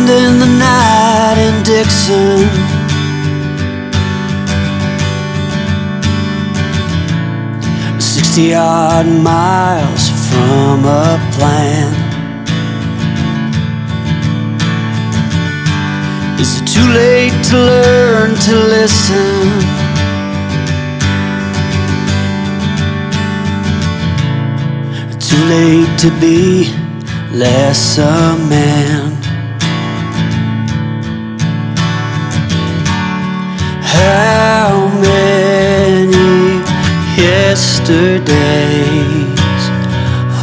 spending the night in Dixon. 60-odd miles from a plan. Is it too late to learn to listen? Too late to be less a man? How many yesterdays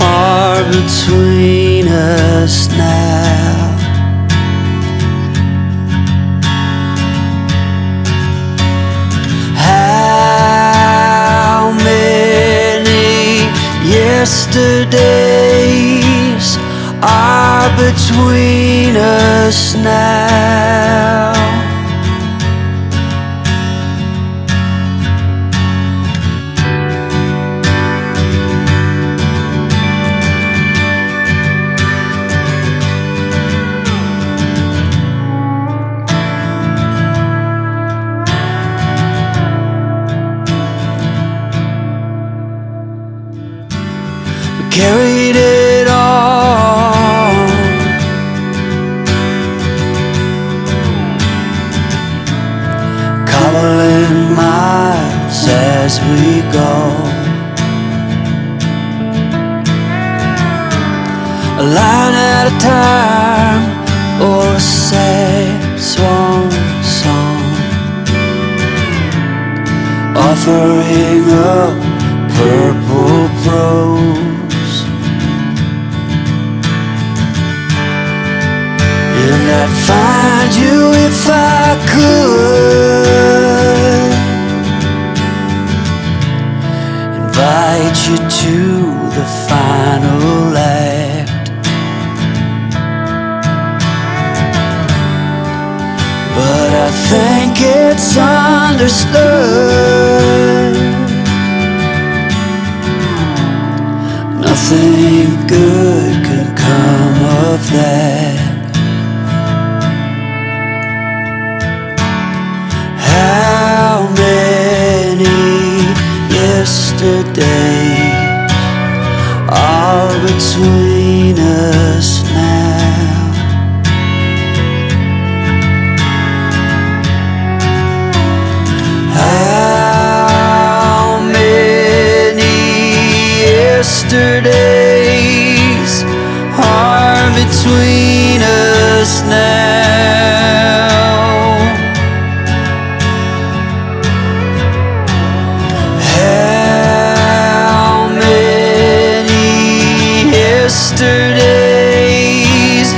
are between us now? How many yesterdays are between us now? Carried it on, cobbling miles as we go, a line at a time, or a sad swan song, offering up purple prose. And I'd find you if I could, invite you to the final act. But I think it's understood nothing good can come of that. How many yesterdays are between us now? How many yesterdays are between us now? Yesterdays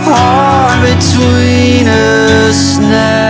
are between us now.